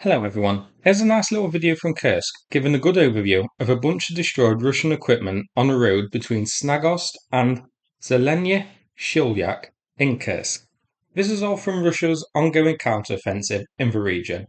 Hello everyone, here's a nice little video from Kursk giving a good overview of a bunch of destroyed Russian equipment on a road between Snagost and Zelenyi Shlyakh in Kursk. This is all from Russia's ongoing counter-offensive in the region,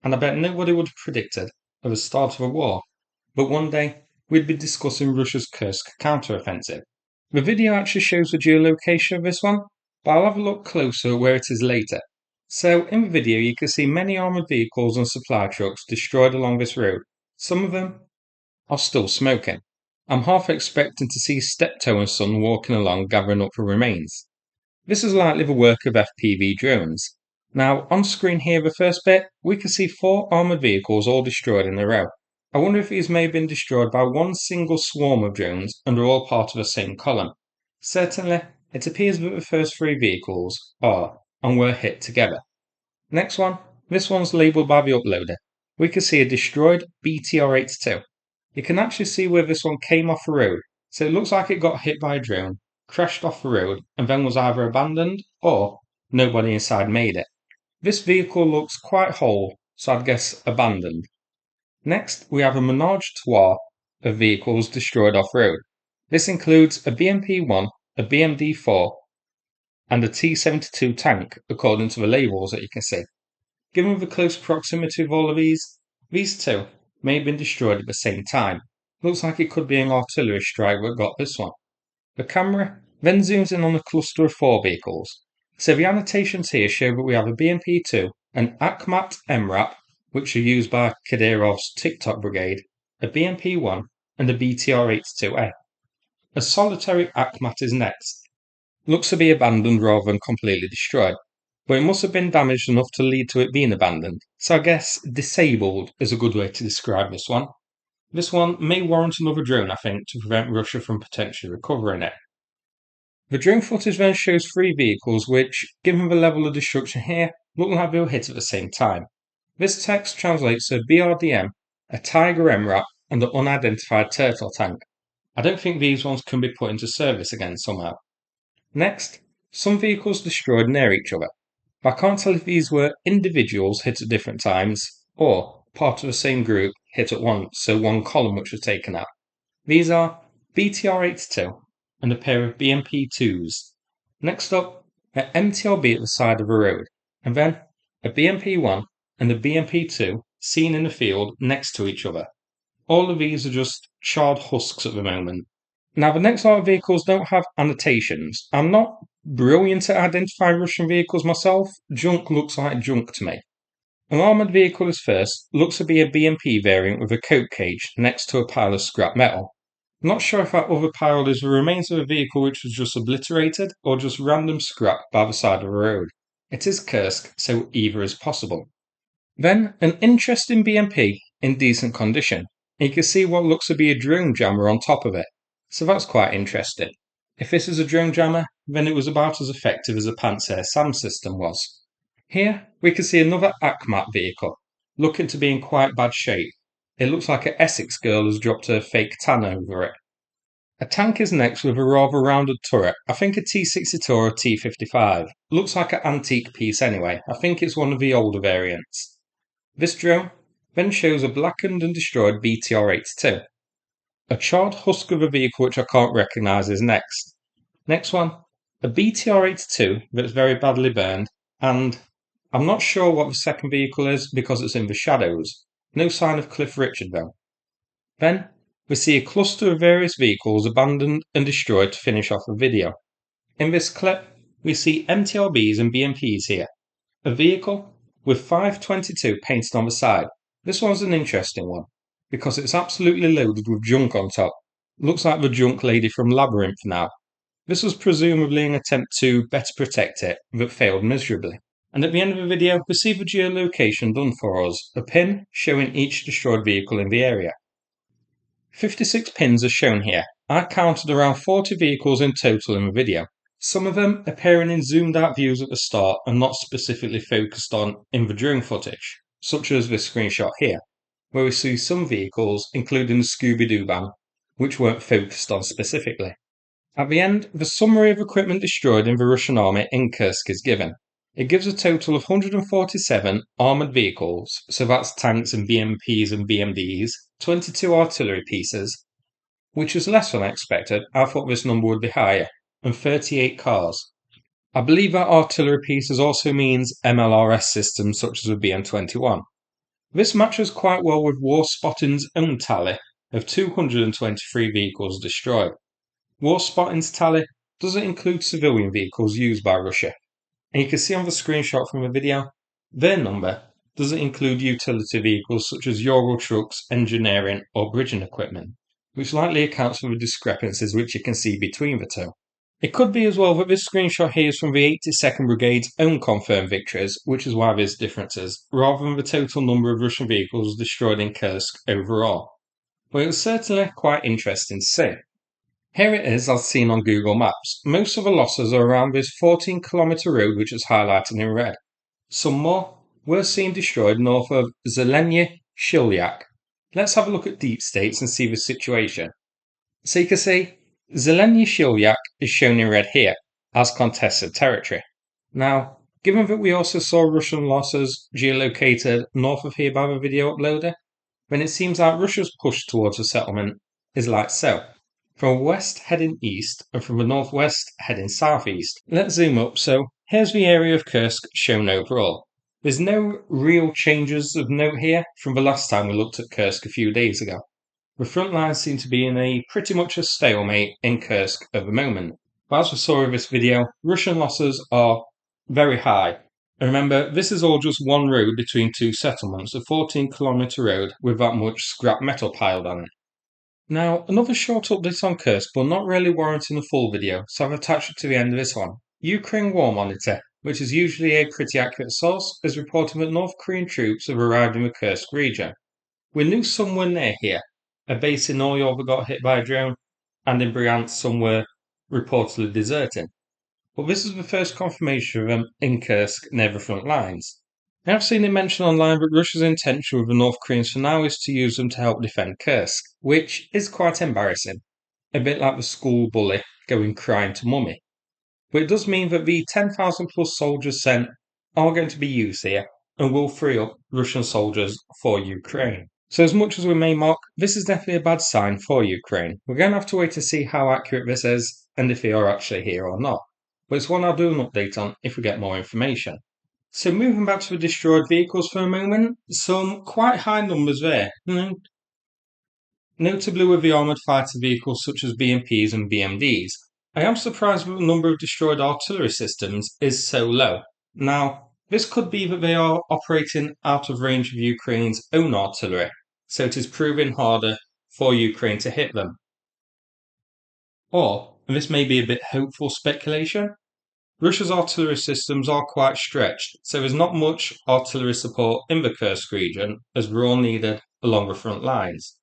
and I bet nobody would have predicted at the start of a war, but one day we'd be discussing Russia's Kursk counter-offensive. The video actually shows the geolocation of this one, but I'll have a look closer where it is later. So in the video you can see many armoured vehicles and supply trucks destroyed along this road. Some of them are still smoking. I'm half expecting to see Steptoe and Son walking along gathering up the remains. This is likely the work of FPV drones. Now on screen here the first bit, we can see 4 armoured vehicles all destroyed in a row. I wonder if these may have been destroyed by one single swarm of drones and are all part of the same column. Certainly, it appears that the first 3 vehicles are and were hit together. Next one, this one's labelled by the uploader. We can see a destroyed BTR-82. You can actually see where this one came off the road, so it looks like it got hit by a drone, crashed off the road, and then was either abandoned or nobody inside made it. This vehicle looks quite whole, so I'd guess abandoned. Next, we have a menage a trois of vehicles destroyed off-road. This includes a BMP-1, a BMD-4, and a T-72 tank, according to the labels that you can see. Given the close proximity of all of these 2 may have been destroyed at the same time. Looks like it could be an artillery strike that got this one. The camera then zooms in on a cluster of 4 vehicles. So the annotations here show that we have a BMP-2, an Akhmat MRAP, which are used by Kadyrov's TikTok brigade, a BMP-1, and a BTR-82A. A solitary Akhmat is next. Looks to be abandoned rather than completely destroyed, but it must have been damaged enough to lead to it being abandoned, so I guess disabled is a good way to describe this one. This one may warrant another drone, I think, to prevent Russia from potentially recovering it. The drone footage then shows 3 vehicles which, given the level of destruction here, look like they were hit at the same time. This text translates to BRDM, a Tiger MRAP, and an unidentified turtle tank. I don't think these ones can be put into service again somehow. Next, some vehicles destroyed near each other, but I can't tell if these were individuals hit at different times or part of the same group hit at once, so one column which was taken out. These are BTR-82 and a pair of BMP-2s. Next up, an MTLB at the side of the road, and then a BMP-1 and a BMP-2 seen in the field next to each other. All of these are just charred husks at the moment. Now, the next lot of vehicles don't have annotations. I'm not brilliant at identifying Russian vehicles myself. Junk looks like junk to me. An armoured vehicle is first, looks to be a BMP variant with a coke cage next to a pile of scrap metal. I'm not sure if that other pile is the remains of a vehicle which was just obliterated or just random scrap by the side of the road. It is Kursk, so either is possible. Then, an interesting BMP in decent condition. You can see what looks to be a drone jammer on top of it. So that's quite interesting. If this is a drone jammer, then it was about as effective as a Panzer SAM system was. Here, we can see another Akhmat vehicle, looking to be in quite bad shape. It looks like an Essex girl has dropped her fake tan over it. A tank is next with a rather rounded turret, I think a T-62 or a T-55. Looks like an antique piece anyway, I think it's one of the older variants. This drone then shows a blackened and destroyed BTR-82. A charred husk of a vehicle which I can't recognise is next. Next one, a BTR-82 that's very badly burned, and I'm not sure what the second vehicle is because it's in the shadows. No sign of Cliff Richard though. Then, we see a cluster of various vehicles abandoned and destroyed to finish off the video. In this clip, we see MTLBs and BMPs here. A vehicle with 522 painted on the side. This one's an interesting one, because it's absolutely loaded with junk on top. Looks like the junk lady from Labyrinth now. This was presumably an attempt to better protect it, but failed miserably. And at the end of the video, we see the geolocation done for us, a pin showing each destroyed vehicle in the area. 56 pins are shown here. I counted around 40 vehicles in total in the video. Some of them appearing in zoomed out views at the start and not specifically focused on in the drone footage, such as this screenshot here, where we see some vehicles, including the Scooby-Doo van, which weren't focused on specifically. At the end, the summary of equipment destroyed in the Russian army in Kursk is given. It gives a total of 147 armoured vehicles, so that's tanks and BMPs and BMDs, 22 artillery pieces, which is less than I expected. I thought this number would be higher, and 38 cars. I believe that artillery pieces also means MLRS systems such as the BM-21. This matches quite well with Warspotting's own tally of 223 vehicles destroyed. Warspotting's tally doesn't include civilian vehicles used by Russia, and you can see on the screenshot from the video, their number doesn't include utility vehicles such as Ural trucks, engineering or bridging equipment, which likely accounts for the discrepancies which you can see between the two. It could be as well that this screenshot here is from the 82nd Brigade's own confirmed victories, which is why there's differences, rather than the total number of Russian vehicles destroyed in Kursk overall. But it was certainly quite interesting to see. Here it is as seen on Google Maps. Most of the losses are around this 14-kilometre road which is highlighted in red. Some more were seen destroyed north of Zelenyi Shlyakh. Let's have a look at deep states and see the situation. So you can see Zelenyi Shlyakh is shown in red here as contested territory. Now, given that we also saw Russian losses geolocated north of here by the video uploader, then it seems like Russia's push towards the settlement is like so. From west heading east and from the northwest heading southeast. Let's zoom up. So here's the area of Kursk shown overall. There's no real changes of note here from the last time we looked at Kursk a few days ago. The front lines seem to be in pretty much a stalemate in Kursk at the moment. But as we saw in this video, Russian losses are very high. And remember, this is all just one road between two settlements, a 14-kilometre road with that much scrap metal piled on it. Now, another short update on Kursk, but not really warranting a full video, so I've attached it to the end of this one. Ukraine War Monitor, which is usually a pretty accurate source, is reporting that North Korean troops have arrived in the Kursk region. We knew some were near here. A base in Oryol that got hit by a drone, and in Bryansk some were reportedly deserting. But this is the first confirmation of them in Kursk near the front lines. I have seen it mentioned online that Russia's intention with the North Koreans for now is to use them to help defend Kursk, which is quite embarrassing. A bit like the school bully going crying to mummy. But it does mean that the 10,000 plus soldiers sent are going to be used here and will free up Russian soldiers for Ukraine. So as much as we may mock, this is definitely a bad sign for Ukraine. We're going to have to wait to see how accurate this is and if they are actually here or not. But it's one I'll do an update on if we get more information. So moving back to the destroyed vehicles for a moment, some quite high numbers there. Notably with the armoured fighter vehicles such as BMPs and BMDs. I am surprised that the number of destroyed artillery systems is so low. Now, this could be that they are operating out of range of Ukraine's own artillery, so it is proving harder for Ukraine to hit them. Or, and this may be a bit hopeful speculation, Russia's artillery systems are quite stretched, so there's not much artillery support in the Kursk region as we're all needed along the front lines.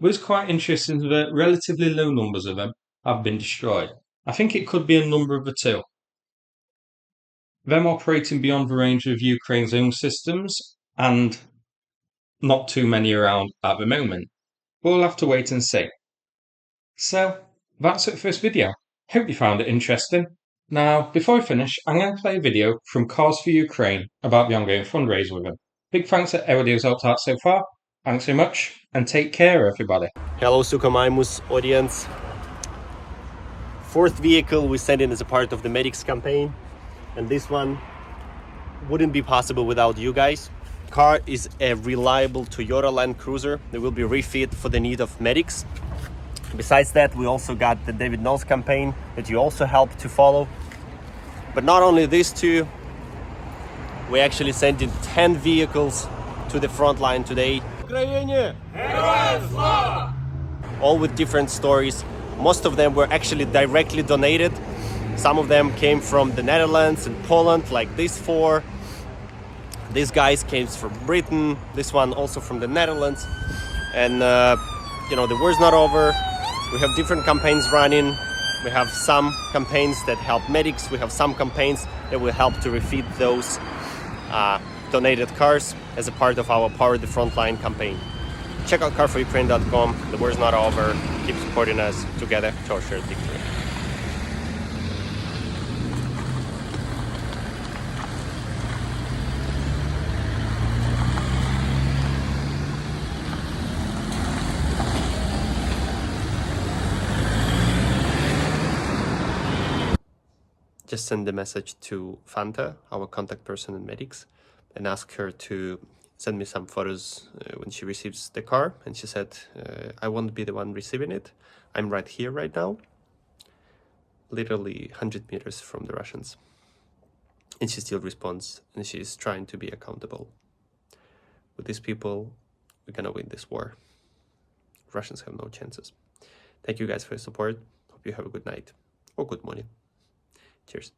It was quite interesting that relatively low numbers of them have been destroyed. I think it could be a number of the two. Them operating beyond the range of Ukraine's own systems, and not too many around at the moment. We'll have to wait and see. So, that's it for this video. Hope you found it interesting. Now, before I finish, I'm going to play a video from Cars for Ukraine about the ongoing fundraiser with them. Big thanks to everybody who's helped out so far. Thanks so much, and take care, everybody. Hello, Sukamaimus audience. Fourth vehicle we sent in as a part of the Medics campaign, and this one wouldn't be possible without you guys. Car is a reliable Toyota Land Cruiser that will be refit for the need of medics. Besides that, we also got the David Knowles campaign that you also helped to follow. But not only these two, we actually sent in 10 vehicles to the front line today. All with different stories. Most of them were actually directly donated. Some of them came from the Netherlands and Poland, like these four. These guys came from Britain. This one also from the Netherlands. And the war's not over. We have different campaigns running. We have some campaigns that help medics. We have some campaigns that will help to refit those donated cars as a part of our Power the Frontline campaign. Check out carforukraine.com. The war's not over. Keep supporting us together to our shared victory. just send the message to Fanta, our contact person in medics, and ask her to send me some photos when she receives the car. And she said, I won't be the one receiving it. I'm right here right now, literally 100 meters from the Russians. And she still responds, and she's trying to be accountable. With these people, we're gonna win this war. Russians have no chances. Thank you guys for your support. Hope you have a good night or good morning. Cheers.